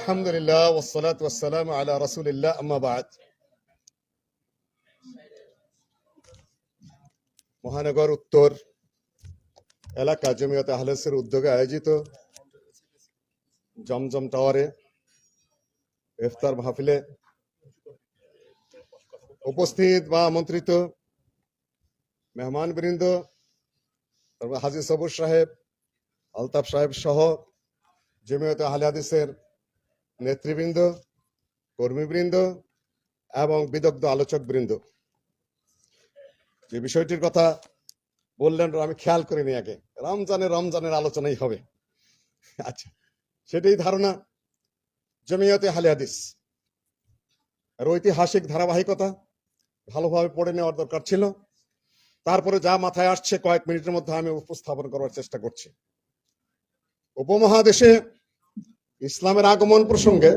আলহামদুলিল্লাহ ওয়াসসালাতু ওয়াসসালামু আলা রাসূলিল্লাহ আম্মা বা'দ। মহানগর উত্তর এলাকা জমিয়তে আহলে হাদিসের উদ্যোগে আয়োজিত জমজম টাওয়ারে ইফতার মাহফিলে উপস্থিত বা আমন্ত্রিত মেহমানবৃন্দ, হাজী সবুর সাহেব, আলতাফ সাহেব সহ জমিয়তে আহলে হাদিসের নেতৃবৃন্দ, কর্মীবৃন্দ এবং বিদগ্ধ আলোচকবৃন্দ, যে বিষয়টির কথা বললেন আমি খেয়াল করিনি, আগে রমজানের আলোচনাই হবে। আচ্ছা, সেটাই ধারণা জমিয়তে আহলে হাদিস আর ঐতিহাসিক ধারাবাহিকতা ভালোভাবে পড়ে নেওয়ার দরকার ছিল। তারপরে যা মাথায় আসছে কয়েক মিনিটের মধ্যে আমি উপস্থাপন করার চেষ্টা করছি। উপমহাদেশে ইসলামের আগমন প্রসঙ্গে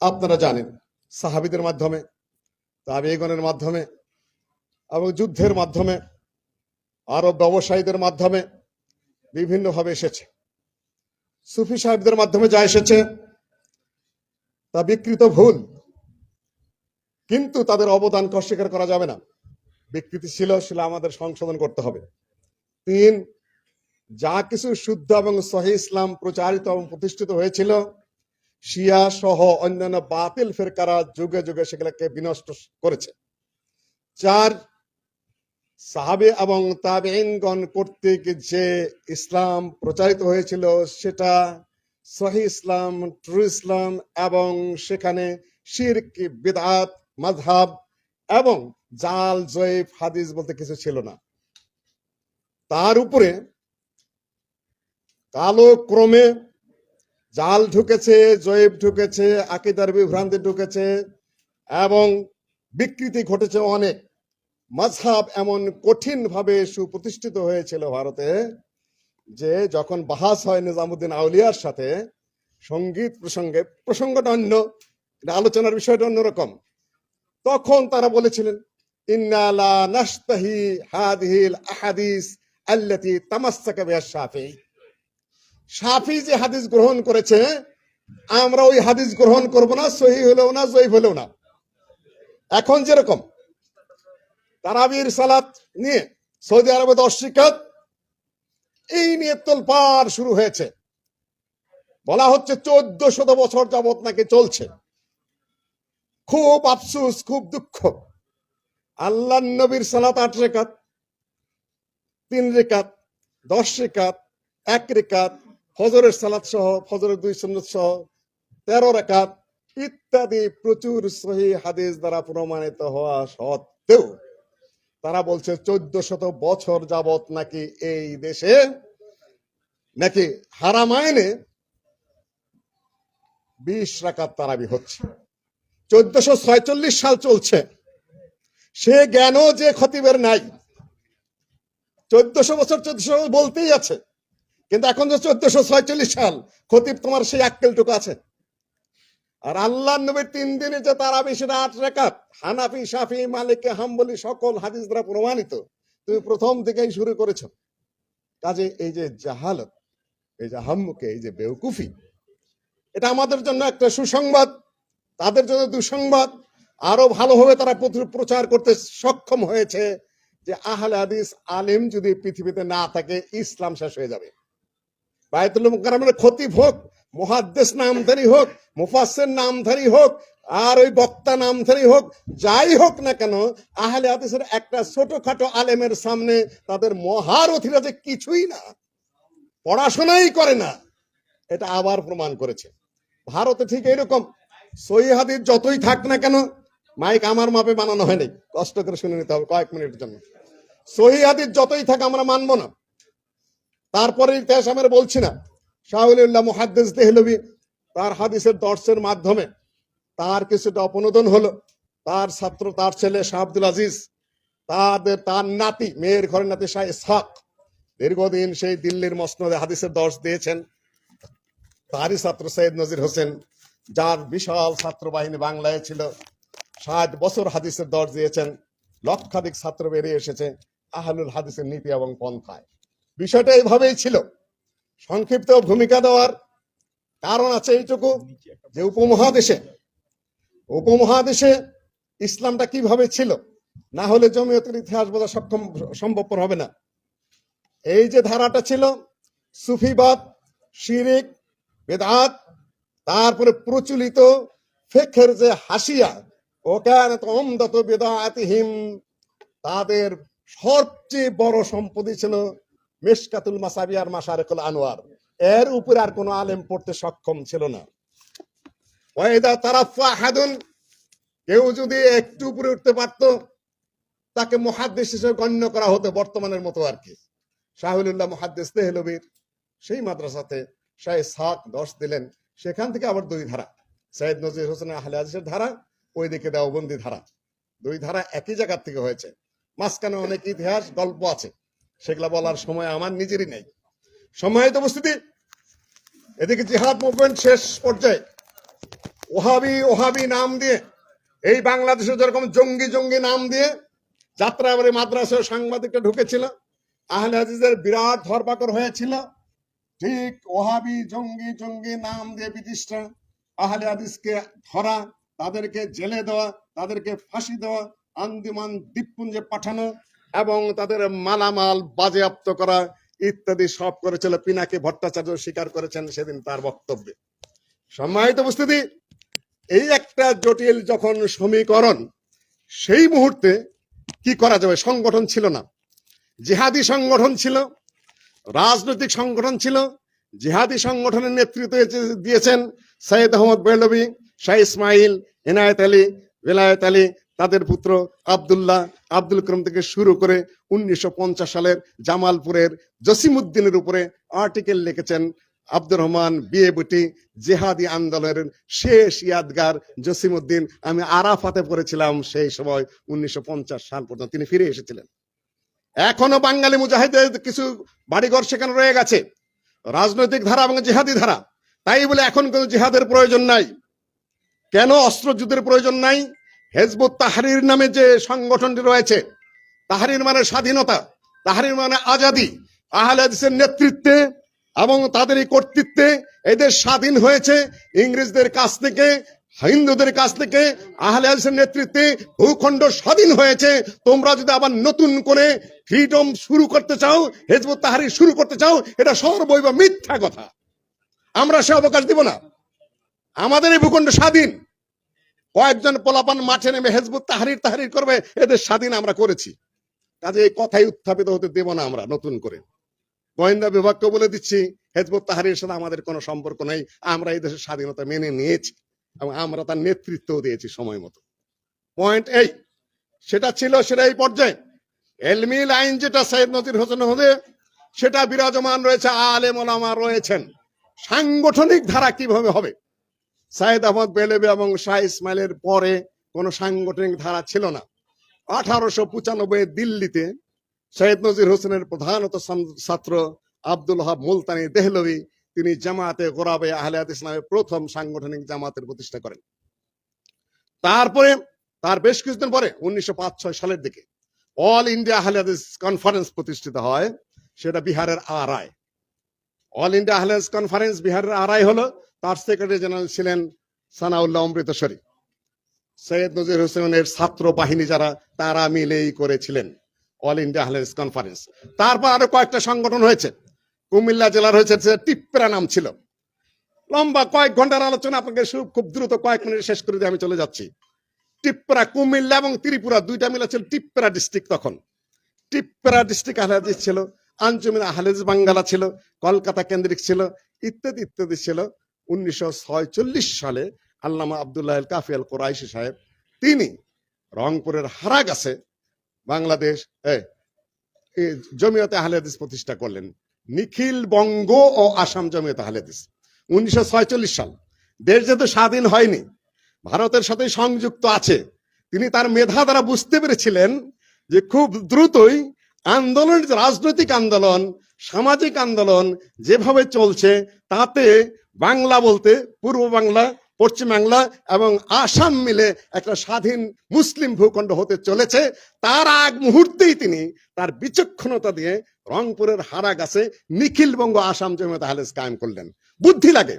আপনারা জানেন, সাহাবীদের মাধ্যমে, তাবেঈগণের মাধ্যমে এবং যুদ্ধের মাধ্যমে, আরব ব্যবসায়ীদের মাধ্যমে বিভিন্নভাবে এসেছে। সুফি সাহেবদের মাধ্যমে যা এসেছে তা বিকৃত, ভুল, কিন্তু তাদের অবদানকে অস্বীকার করা যাবে না। বিকৃতি ছিল আমাদের সংশোধন করতে হবে। ৩, যা কিছু শুদ্ধ এবং সহিহ ইসলাম প্রচারিত এবং প্রতিষ্ঠিত হয়েছিল, শিয়া সহ অন্যান্য বাতিল ফিরকারা যুগে যুগে সেগুলোকে বিনষ্ট করেছে। ৪, সাহাবে এবং তাবেঈনগণ কর্তৃক যে ইসলাম প্রচারিত হয়েছিল সেটা সহিহ ইসলাম, ট্রু ইসলাম, এবং সেখানে শিরক, বিদআত, মাযহাব এবং জাল, জয়ীফ হাদিস বলতে কিছু ছিল না। তার উপরে কালক্রমে জাল ঢুকেছে, জয়ীফ ঢুকেছে, আকীদার বিভ্রান্তি ঢুকেছে এবং বিকৃতি ঘটেছে অনেক। মাযহাব এমন কঠিন ভাবে সুপ্রতিষ্ঠিত হয়েছিল ভারতে যে যখন বাহাস হয় নিজামুদ্দিন আউলিয়ার সাথে সঙ্গীত প্রসঙ্গে, প্রসঙ্গটা অন্য, আলোচনার বিষয়টা অন্যরকম, তখন তারা বলেছিলেন ইন্না লা নাশতাহি হাদিহিল আহাদিস আল্লাতী তামাসসাকা বিহা শাফিঈ। শাফিঈ যে হাদিস গ্রহণ করেছে আমরা ওই হাদিস গ্রহণ করব না, সহিহ হলেও না, জয়ীফ হলেও না। এখন যেরকম তারাবির সালাত নিয়ে সৌদি আরবে 10 রিকাত, এই নিয়ে তোলপাড় শুরু হয়েছে। বলা হচ্ছে 1400 বছর যাবত নাকি চলছে। খুব আফসোস, খুব দুঃখ, আল্লাহর নবীর সালাত 8 রিকাত, 3 রিকাত, 10 রিকাত, 1 রিকাত, ফজরের সালাত সহ, ফজরের 2 সুন্নত সহ 13 রাকাত ইত্যাদি প্রচুর সহিহ হাদিস দ্বারা প্রমাণিত হওয়া সত্ত্বেও তারা বলছে 1400 বছর যাবত নাকি এই দেশে নাকি হারামাইনে 20 রাকাত তারাবি হচ্ছে। 1446 সাল চলছে, সে জ্ঞানও যে খতিবের নাই। 1400 বছর 1400 বলতেই আছে, কিন্তু এখন যে 1446 সাল, খতিব তোমার সেই আক্কেলটুকু আছে? আর আল্লাহর নবীর 3 দিনে যে তারাবি সেটা 8 রাকাত, হানাফি, শাফি, মালিকি, হাম্বলি সকল হাদিস দ্বারা প্রমাণিত। তুমি প্রথম থেকেই শুরু করেছো। কাজে এই যে জাহালত, এই যে হাম্মুকে, এই যে বেউকুফি, এটা আমাদের জন্য একটা সুসংবাদ, তাদের জন্য দুঃসংবাদ। আরো ভালোভাবে তারা প্রচার করতে সক্ষম হয়েছে যে আহলে হাদিস আলেম যদি পৃথিবীতে না থাকে ইসলাম শেষ হয়ে যাবে। বায়তুল মুকাররমের খতিব হোক, মুহাদ্দিস নামধারী হোক, মুফাসসির নামধারী হোক, আর ওই বক্তা নামধারী হোক, যাই হোক না কেন, আহলে হাদিসের একটা ছোটখাটো আলেমের সামনে তাদের মহারথীরা যে কিছুই না, পড়াশোনাই করে না, এটা আবার প্রমাণ করেছে। ভারতে ঠিক এরকম সহিহ হাদিস যতই থাক না কেন, মাইক আমার মাপে বানানো হয়নি, কষ্ট করে শুনে নিতে হবে কয়েক মিনিটের জন্য। সহিহ হাদিস যতই থাক আমরা মানব না। তারপরে ইতিহাস আমরা বলছি না, শাহুলিল্লাহ মুহাদ্দিস দেহলভী তার হাদিসের দর্শের মাধ্যমে তার কিছুটা অপনোদন হলো। তার ছাত্র, তার ছেলে শাহ আব্দুল আজিজ, তার নাতি, মেয়ের ঘরের নাতি শাহ ইসহাক দীর্ঘদিন সেই দিল্লির মসনদে হাদিসের দর্শ দিয়েছেন। তারই ছাত্র সৈয়দ নজির হোসেন, যার বিশাল ছাত্র বাহিনী বাংলায় ছিল, 60 বছর হাদিসের দর্শ দিয়েছেন। লক্ষাধিক ছাত্র বেরিয়ে এসেছে আহলুল হাদিসের নীতি এবং পন্থায়। বিষয়টা এইভাবেই ছিল। সংক্ষিপ্ত ভূমিকা দেওয়ার কারণ আছে এইটুকু যে উপমহাদেশে ইসলামটা কিভাবে ছিল, না হলে জমিয়তের ইতিহাস বোঝা সম্ভবপর হবে না। এই যে ধারাটা ছিল সুফিবাদ, শিরিক, বেদাত, তারপরে প্রচলিত ফিকহের যে হাসিয়া, ওকানাত উমদাত বিদাআতিহিম, তাদের সবচেয়ে বড় সম্পত্তি ছিল মিশকাতুল মাসাবি আর মাশারিকুল আনোয়ার। এর উপরে আর কোনো আলেম পড়তে সক্ষম ছিল না। ওয়াইদা তারাফা আহাদুন, কেউ যদি একটু উপরে উঠতে পারত তাকে মুহাদ্দিস হিসেবে গণ্য করা হতো, বর্তমানের মতো আর কি। শাহুলুল্লাহ মুহাদ্দিস দেহলবীর সেই মাদ্রাসাতে শাহ ইসহাক 10 দিলেন, সেখান থেকে আবার 2 ধারা, সৈয়দ নজির হোসেন আহলে হাদিসের ধারা, ওইদিকে দেওবন্দি ধারা, 2 ধারা একই জায়গা থেকে হয়েছে। মাঝখানে অনেক ইতিহাস গল্প আছে, সেগুলা বলার সময় আমার নিজেরই নেই। সম্মানিত উপস্থিতি, এদিকে জিহাদ মুভমেন্ট শেষ পর্যায়ে ওহাবি নাম দিয়ে এই বাংলাদেশে যেরকম জঙ্গি নাম দিয়ে যাত্রাবাড়ি মাদ্রাসায় সাংবাদিকটা ঢুকেছিল, আহলে হাদিসের বিরাট ধরপাকড় হয়েছিল। ঠিক ওহাবি জঙ্গি নাম দিয়ে ব্রিটিশরা আহলে হাদিসকে ধরা, তাদেরকে জেলে দেওয়া, তাদেরকে ফাঁসি দেওয়া, আন্দিমান দ্বীপপুঞ্জে পাঠানো এবং তাদের মালামাল বাজেয়াপ্ত করা ইত্যাদি সব করেছিল। পিনাকি ভট্টাচার্য স্বীকার করেছেন সেদিন তার বক্তব্যে। সম্মানিত উপস্থিতি, এই একটা জটিল যখন সমীকরণ, সেই মুহূর্তে কি করা যাবে? সংগঠন ছিল না, জিহাদি সংগঠন ছিল, রাজনৈতিক সংগঠন ছিল। জিহাদি সংগঠনের নেতৃত্ব দিয়েছেন সৈয়দ আহমদ বেরলভী, শাহ ইসমাইল, এনায়েত আলী, বেলায়েত আলী, তাদের পুত্র আব্দুল্লাহ, আব্দুল করিম থেকে শুরু করে 1950 সালের জামালপুরের জসিমউদ্দিনের উপরে আর্টিকেল লিখেছেন আব্দুর রহমান বিএবুটি। জেহাদি আন্দোলনের শেষ ইয়াদগার জসিমউদ্দিন। আমি আরাফাতে পড়েছিলাম সেই সময় 1950 সাল পর্যন্ত, তিনি ফিরে এসেছিলেন। এখনো বাঙালি মুজাহিদের কিছু বাড়িঘর সেখানে রয়ে গেছে, রাজনৈতিক ধারা এবং জিহাদি ধারা। তাই বলে এখন কোনো জিহাদের প্রয়োজন নাই। কেন অস্ত্র যুদ্ধের প্রয়োজন নাই? হিজবুত তাহরির নামে যে সংগঠনটি রয়েছে, তাহরির মানে স্বাধীনতা, তাহরির মানে আজাদি। আহলে হাদিসের নেতৃত্বে এবং তাদেরই কর্তৃত্বে এদের স্বাধীন হয়েছে ইংরেজদের কাছ থেকে, হিন্দুদের কাছ থেকে। আহলে হাদিসের নেতৃত্বে ভূখণ্ড স্বাধীন হয়েছে। তোমরা যদি আবার নতুন করে ফ্রিডম শুরু করতে চাও, হিজবুত তাহরির শুরু করতে চাও, এটা সর্বৈব মিথ্যা কথা। আমরা সে অবকাশ দিব না। আমাদের এই ভূখণ্ড স্বাধীন। কয়েকজন পোলাপান মাঠে নেমে হিজবুত তাহরির করবে, এদের স্বাধীন আমরা করেছি। কাজে এই কথাই উত্থাপিত হতে দেব না আমরা নতুন করে। গোয়েন্দা বিভাগকে বলে দিচ্ছি, হিজবুত তাহরিরের সাথে আমাদের কোনো সম্পর্ক নেই। আমরা এই দেশের স্বাধীনতা মেনে নিয়েছি এবং আমরা তার নেতৃত্ব দিয়েছি সময় মতো। পয়েন্ট এই, সেটা ছিল, সেটা এই পর্যায়ে এলমিল আইন যেটা সৈয়দ নজির হোসেন হদে, সেটা বিরাজমান রয়েছে, আলেম ওলামা রয়েছেন। সাংগঠনিক ধারা কিভাবে হবে? সৈয়দ আহমদ বেরলভী এবং শাহ ইসমাইলের পরে কোনো সাংগঠনিক ধারা ছিল না। 1895 দিল্লিতে সৈয়দ নজির হোসেনের প্রধানত ছাত্র আব্দুল ওহাব মুলতানি দেহলভী, তিনি জামায়াতে গোরাবে আহলে হাদিস নামে প্রথম সাংগঠনিক জামাতের প্রতিষ্ঠা করেন। তারপরে তার বেশ কিছুদিন পরে 1905-06 সালের দিকে অল ইন্ডিয়া আহলে হাদিস কনফারেন্স প্রতিষ্ঠিত হয়। সেটা বিহারের আরায়। অল ইন্ডিয়া আহলে হাদিস কনফারেন্স বিহারের আরায় হলো। তার সেক্রেটারি জেনারেল ছিলেন সানাউল্লাহ অমৃতসরী। সৈয়দ নজির হোসেনের ছাত্র বাহিনী যারা, তারা মিলেই করেছিলেন অল ইন্ডিয়া আহলে হাদিস কনফারেন্স। তারপর আরো কয়েকটা সংগঠন হয়েছে। কুমিল্লা জেলার হয়েছে টিপ্পরা নাম ছিল। লম্বা কয়েক ঘন্টার আলোচনা, আপনাকে খুব দ্রুত কয়েক মিনিট শেষ করে দিয়ে আমি চলে যাচ্ছি। টিপ্পরা, কুমিল্লা এবং ত্রিপুরা দুইটা মিলে ছিল টিপ্পরা ডিস্ট্রিক্ট। তখন টিপ্পরা ডিস্ট্রিক্ট আহলে হাদিস ছিল, আঞ্জুমিন আহলে হাদিস বাঙ্গালা ছিল, কলকাতা কেন্দ্রিক ছিল, ইত্যাদি ইত্যাদি ছিল। 1946 সালে আল্লামা আব্দুল্লাহ আল কাফি আল কোরাইশি সাহেব, তিনি রংপুরের হারাগাছে বাংলাদেশ জমিয়তে আহলে হাদিস প্রতিষ্ঠা করলেন। নিখিল বঙ্গ ও আসাম জমিয়তে আহলে হাদিস। 1946 সাল। দেশ যেহেতু স্বাধীন হয়নি, ভারতের সাথে সংযুক্ত আছে, তিনি তার মেধা দ্বারা বুঝতে পেরেছিলেন যে খুব দ্রুতই আন্দোলন, রাজনৈতিক আন্দোলন, সামাজিক আন্দোলন যেভাবে চলছে, তাতে বাংলা বলতে পূর্ব বাংলা, পশ্চিম বাংলা এবং আসাম মিলে একটা স্বাধীন মুসলিম ভূখণ্ড হতে চলেছে। তার আগ মুহূর্তেই তিনি তার বিচক্ষণতা দিয়ে রংপুরের হারাগাছে নিখিল বঙ্গ আসাম জমিয়ত আহলে হাদিস কায়েম করলেন। বুদ্ধি লাগে,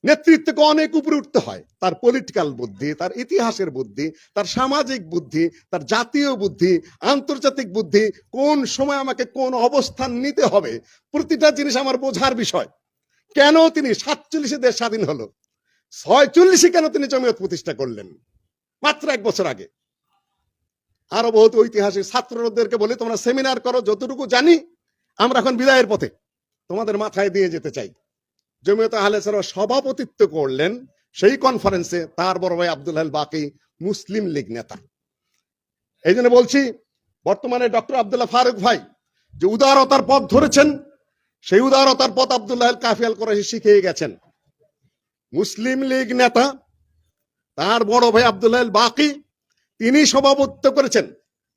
নেতৃত্বকে অনেক উপরে উঠতে হয়, তার পলিটিক্যাল বুদ্ধি, তার ইতিহাসের বুদ্ধি, তার সামাজিক বুদ্ধি, তার জাতীয় বুদ্ধি, আন্তর্জাতিক বুদ্ধি, কোন সময় আমাকে কোন অবস্থান নিতে হবে, প্রতিটা জিনিস আমার বোঝার বিষয়। কেন তিনি 47 দেশ স্বাধীন হলো, 46 কেন তিনি জমিয়ত প্রতিষ্ঠা করলেন মাত্র 1 বছর আগে? আরো বহুত ঐতিহাসিক ছাত্রদেরকে বলে তোমরা সেমিনার করো, যতটুকু জানি আমরা এখন বিদায়ের পথে তোমাদের মাথায় দিয়ে যেতে চাই। জমিয়ত আহলে সুন্নাহর সভাপতিত্ব করলেন সেই কনফারেন্সে তার বড় ভাই আব্দুল হাল বাকি, মুসলিম লীগ নেতা। এই জন্য বলছি, বর্তমানে ডক্টর আব্দুল্লাহ ফারুক ভাই যে উদারতার পথ ধরেছেন, সেই উদারতার পথ আব্দুল্লাহ আল কাফি আল কুরাইশি শিখিয়ে গেছেন। মুসলিম লীগ নেতা তার বড় ভাই আব্দুল্লাহ আল বাকি, তিনি সভাপতিত্ব করেছেন।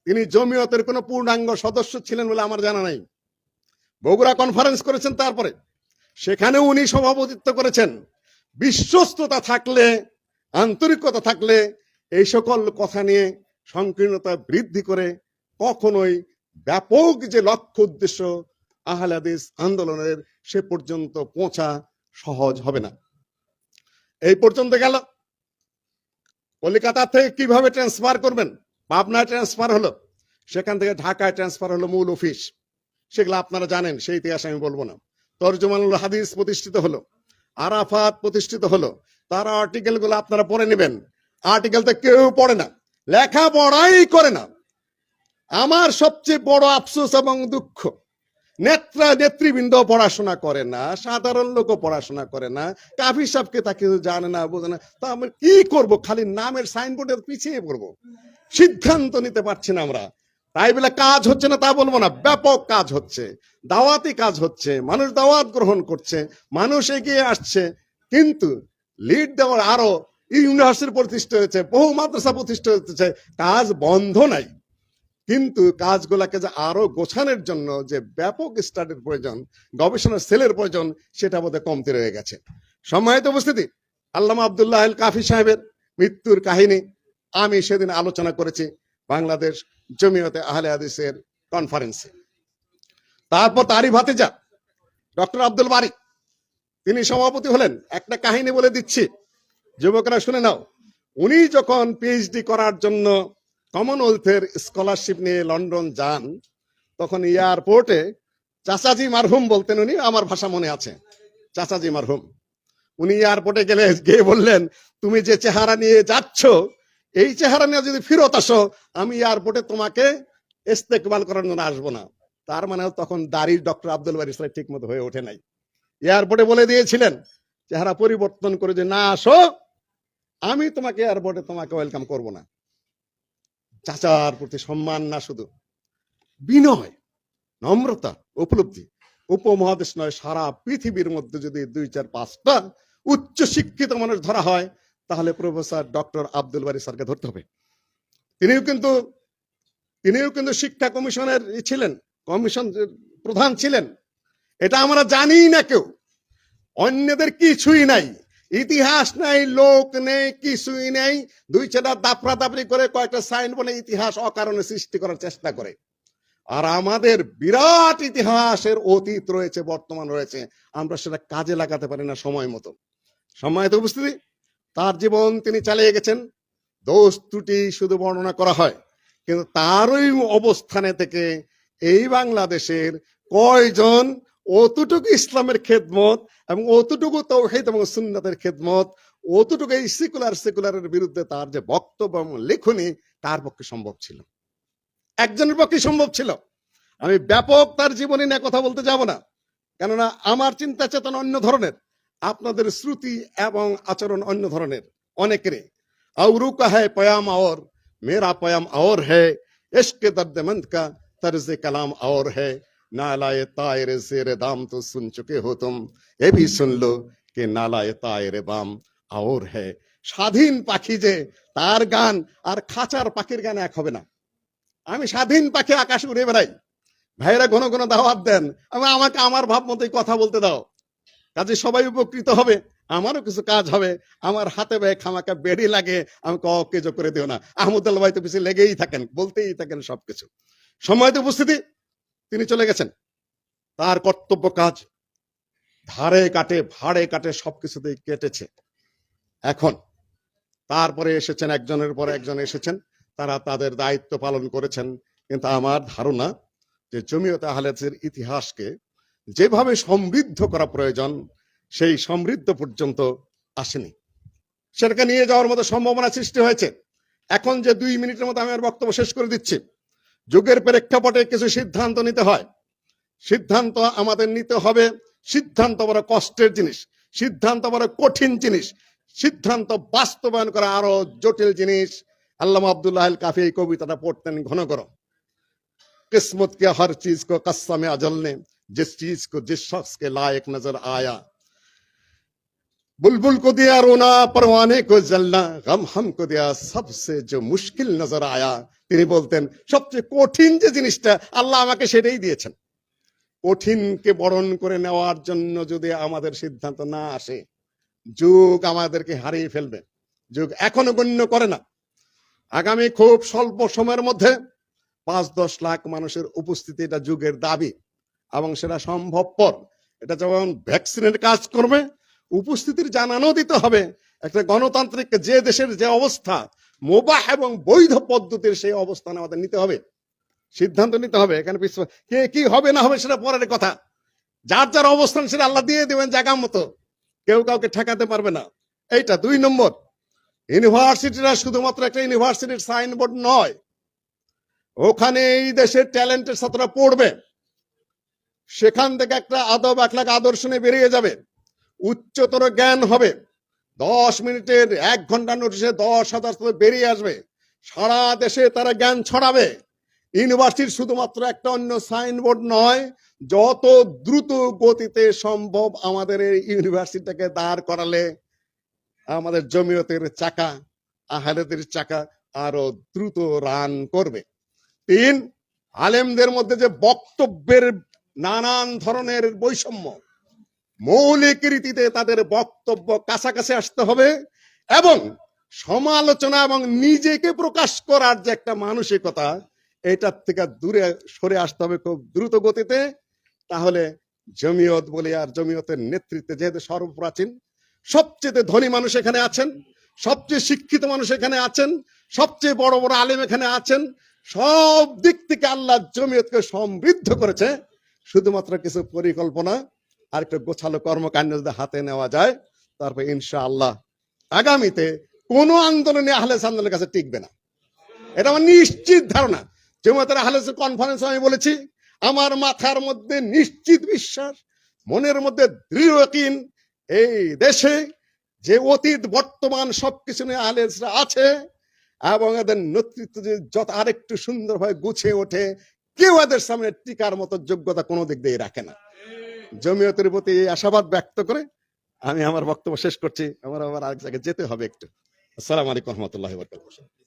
তিনি জমিয়তের কোনো পূর্ণাঙ্গ সদস্য ছিলেন বলে আমার জানা নাই। বগুড়া কনফারেন্স করেছেন, তারপরে সেখানে উনি সভাপতিত্ব করেছেন। বিশ্বস্ততা থাকলে, আন্তরিকতা থাকলে এই সকল কথা নিয়ে সংকীর্ণতা বৃদ্ধি করে কখনোই ব্যাপক যে লক্ষ্য উদ্দেশ্য আহলে হাদিস আন্দোলনের, সে পর্যন্ত পৌঁছা সহজ হবে না। এই পর্যন্ত গেল। কলকাতা থেকে কিভাবে ট্রান্সফার করবেন? পাবনায় ট্রান্সফার হলো, সেখান থেকে ঢাকায় ট্রান্সফার হলো মূল অফিস, সেগুলো আপনারা জানেন, সেই ইতিহাস আমি বলবো না। তরজমানুল হাদিস প্রতিষ্ঠিত হলো, আরাফাত প্রতিষ্ঠিত হলো, তার আর্টিকেল গুলো আপনারা পড়ে নেবেন। আর্টিকেল তো কেউ পড়ে না, লেখাপড়াই করে না। আমার সবচেয়ে বড় আফসোস এবং দুঃখ, নেতৃবৃন্দ পড়াশোনা করে না, সাধারণ লোকও পড়াশোনা করে না, কাফি সাহেবকে তা কিছু জানে না, বোঝে না। তা আমরা কি করব? খালি নামের সাইনবোর্ডের পিছিয়ে পড়বো, সিদ্ধান্ত নিতে পারছি না আমরা। তাই বলে কাজ হচ্ছে না তা বলবো না, ব্যাপক কাজ হচ্ছে, দাওয়াতি কাজ হচ্ছে, মানুষ দাওয়াত গ্রহণ করছে, মানুষ এগিয়ে আসছে। কিন্তু লিড দেওয়ার আরো ইউনিভার্সিটি প্রতিষ্ঠা হয়েছে, বহু মাদ্রাসা প্রতিষ্ঠা হচ্ছে, কাজ বন্ধ নাই। কিন্তু কাজগুলাকে যে আরো গোছানোর জন্য যে ব্যাপক স্টাডির প্রয়োজন, গবেষণা সেলের প্রয়োজন, সেটা বোধহয় কমতি রয়ে গেছে। সম্মানিত উপস্থিতি, আল্লামা আব্দুল্লাহ আল কাফি সাহেবের মৃত্যুর কাহিনী আমি সেদিন আলোচনা করেছি বাংলাদেশ জমিয়তে আহলে হাদিসের কনফারেন্সে। তারপর তারই ভাতিজা ডক্টর আব্দুল বারী, তিনি সভাপতি হলেন। একটা কাহিনী বলে দিচ্ছি, যুবকরা শুনে নাও। উনি যখন পিএইচডি করার জন্য কমনওয়েলথের স্কলারশিপ নিয়ে লন্ডন যান, তখন এয়ারপোর্টে চাচাজি মারহুম বলতেন উনি, আমার ভাষা মনে আছে, চাচাজি মারহুম। উনি এয়ারপোর্টে গিয়ে বললেন, তুমি যে চেহারা নিয়ে যাচ্ছ, এই চেহারা নিয়ে যদি ফেরত আসো, আমি এয়ারপোর্টে তোমাকে ইস্তেকবাল করার জন্য আসবো না। তার মানে তখন দাড়ির ডক্টর আব্দুল বারী সাহেব ঠিক মতো হয়ে ওঠে নাই। এয়ারপোর্টে বলে দিয়েছিলেন, চেহারা পরিবর্তন করে যে না আসো, আমি তোমাকে এয়ারপোর্টে তোমাকে ওয়েলকাম করব না। চাচার প্রতি সম্মান না, শুধু বিনয়, নম্রতা, উপলব্ধি। উপমহাদেশ নয়, সারা পৃথিবীর মধ্যে যদি 2-4-5টা উচ্চ শিক্ষিত মানুষ ধরা হয়, তাহলে প্রফেসর ডক্টর আব্দুল বারী স্যারকে ধরতে হবে। তিনিও কিন্তু শিক্ষা কমিশনের ছিলেন, কমিশন প্রধান ছিলেন। এটা আমরা জানি না কেউ, অন্যদের কিছুই নাই, ইতিহাস নাই, লোক নেই, কিছুই নেই। 2-4টা দাপড়া দাপড়ি করে কয়েকটা সাইন বলে ইতিহাস অকারণে সৃষ্টি করার চেষ্টা করে। আর আমাদের বিরাট ইতিহাসের অতীত রয়েছে, বর্তমান রয়েছে, আমরা সেটা কাজে লাগাতে পারি না সময় মতো। সম্মানিত উপস্থিতি, তার জীবন তিনি চালিয়ে গেছেন, দোষ ত্রুটি শুধু বর্ণনা করা হয়, কিন্তু তারই অবস্থানে থেকে এই বাংলাদেশের কয়জন অতটুকু ইসলামের খেদমত এবং অতটুকু তাওহীদ এবং সুন্নাতের খেদমত, অতটুকু এই সেকুলারের বিরুদ্ধে তার যে বক্তব্য এবং লেখনী, তার পক্ষে সম্ভব ছিল, একজনের পক্ষে সম্ভব ছিল। আমি ব্যাপক তার জীবনী নিয়ে কথা বলতে যাব না, কেননা আমার চিন্তা চেতনা অন্য ধরনের, আপনাদের শ্রুতি এবং আচরণ অন্য ধরনের অনেকেরই। আউরু কা হ্যায় পয়াম और मेरा पयाम और है, इश्क दर्दमंद का तर्ज कलाम और है, नालाए तायरे ज़ेरे दाम तो सुन चुके हो तुम, ये भी सुन लो कि नालाए तायरे बाम और है। স্বাধীন পাখি যে, তার গান আর খাঁচার পাখির গান এক হবে না। আমি স্বাধীন পাখি, আকাশ উড়ে বেড়াই। ভাইরা ঘন ঘন দাওয়াত দেন, আমাকে আমার ভাব মতোই কথা বলতে দাও, কাজে সবাই উপকৃত হবে, আমারও কিছু কাজ হবে। আমার হাতে ভাই খামাকা বেড়ি লাগে, আমাকে অকেজ করে দিও না। আহমদুল্লাহ ভাই তো পিছিয়ে লেগেই থাকেন, বলতেই থাকেন সবকিছু। সম্মানিত উপস্থিতি, তিনি চলে গেছেন, তার কর্তব্য কাজ ধারে কাটে ভাড়ে কাটে সবকিছুতেই কেটেছে। এখন তারপরে এসেছেন, একজনের পর একজন এসেছেন, তারা তাদের দায়িত্ব পালন করেছেন। কিন্তু আমার ধারণা যে জমিয়তে আহলে হাদিসের ইতিহাসকে যেভাবে সমৃদ্ধ করা প্রয়োজন সেই সমৃদ্ধ পর্যন্ত আসেনি। সেটাকে নিয়ে যাওয়ার মতো সম্ভাবনা সৃষ্টি হয়েছে। এখন যে 2 মিনিটের মতো আমি আমার বক্তব্য শেষ করে দিচ্ছি। যুগের প্রেক্ষাপটে কিছু সিদ্ধান্ত নিতে হয়। সিদ্ধান্ত আমাদের নিতে হবে। সিদ্ধান্ত বড় কষ্টের জিনিস, সিদ্ধান্ত বড় কঠিন জিনিস, সিদ্ধান্ত বাস্তবায়ন করা আরো জটিল জিনিস। আল্লামা আব্দুল্লাহ আল কাফি এই কবিতাটা পড়তেন ঘন ঘন। किस्मत के हर चीज को कस्म अजल ने जिस चीज को जिस शख्स के लायक नजर आया, बुलबुल को दिया रोना परवाने को जलना, गम हमको दिया सबसे जो मुश्किल नजर आया। তিনি বলতেন সবচেয়ে কঠিন যে জিনিসটা আল্লাহ আমাকে সেটাই দিয়েছেন। কঠিনকে বরণ করে নেওয়ার জন্য যদি আমাদের সিদ্ধান্ত না আসে, যুগ আমাদেরকে হারিয়ে ফেলবে। যুগ এখনো গণ্য করে না। আগামী খুব স্বল্প সময়ের মধ্যে 5-10 লাখ মানুষের উপস্থিতি এটা যুগের দাবি এবং সেটা সম্ভবপর। এটা যখন ভ্যাকসিনের কাজ করবে, উপস্থিতির জানানো দিতে হবে। একটা গণতান্ত্রিক যে দেশের যে অবস্থা, মুবাহ এবং বৈধ পদ্ধতির সেই অবস্থান আমাদের নিতে হবে, সিদ্ধান্ত নিতে হবে। এখানে কে কি হবে না হবে সেটা পরের কথা। যার যার অবস্থান সেটা আল্লাহ দিয়ে দেবেন জায়গা মতো, কেউ কাউকে ঠেকাতে পারবে না। এইটা 2 নম্বর। ইউনিভার্সিটিরা শুধুমাত্র একটা ইউনিভার্সিটির সাইনবোর্ড নয়, ওখানে এই দেশের ট্যালেন্টের ছাত্ররা পড়বে, সেখান থেকে একটা আদব আখলাক আদর্শ নিয়ে বেরিয়ে যাবে, উচ্চতর জ্ঞান হবে। 10 মিনিটের 1 ঘন্টা নোটিশে 10,000 বেরিয়ে আসবে, সারা দেশে তারা জ্ঞান ছড়াবে। ইউনিভার্সিটি শুধুমাত্র একটা অন্য সাইনবোর্ড নয়, যত দ্রুত গতিতে সম্ভব আমাদের এই ইউনিভার্সিটিটাকে দাঁড় করালে আমাদের জমিয়তের চাকা, আহলেদের চাকা আরো দ্রুত রান করবে। 3, আলেমদের মধ্যে যে বক্তব্যের নানান ধরনের বৈষম্য, মৌলিক রীতিতে তাদের বক্তব্য কাছাকাছি আসতে হবে এবং সমালোচনা এবং নিজেকে প্রকাশ করার যে একটা মানসিকতা, এটার থেকে দূরে সরে আসতে হবে খুব দ্রুত গতিতে। তাহলে জমিয়ত বলে, আর জমিয়তের নেতৃত্বে যেহেতু সর্বপ্রাচীন, সবচেয়ে ধনী মানুষ এখানে আছেন, সবচেয়ে শিক্ষিত মানুষ এখানে আছেন, সবচেয়ে বড় বড় আলেম এখানে আছেন, সব দিক থেকে আল্লাহ জমিয়তকে সমৃদ্ধ করেছে। শুধুমাত্র কিছু পরিকল্পনা আর একটু গোছালো কর্মকাণ্ড যদি হাতে নেওয়া যায়, তারপর ইনশাআল্লাহ আগামীতে কোন আন্দোলনে আহলে আন্দোলনের কাছে টিকবে না। এটা আমার নিশ্চিত ধারণা। জমিয়তের আহলে কনফারেন্স আমি বলেছি, আমার মাথার মধ্যে নিশ্চিত বিশ্বাস, মনের মধ্যে দৃঢ় ইয়াকিন, এই দেশে যে অতীত বর্তমান সবকিছু নিয়ে আহলেরা আছে এবং এদের নেতৃত্ব যদি যত আরেকটু সুন্দরভাবে গুছিয়ে ওঠে, কেউ এদের সামনে টিকার মতো যোগ্যতা কোনো দিক দিয়ে রাখে না। জমিয়তের প্রতি এই আশাবাদ ব্যক্ত করে আমি আমার বক্তব্য শেষ করছি। আমার আবার আরেক জায়গায় যেতে হবে একটু। আসসালামু আলাইকুম ওয়া রাহমাতুল্লাহি ওয়া বারাকাতুহু।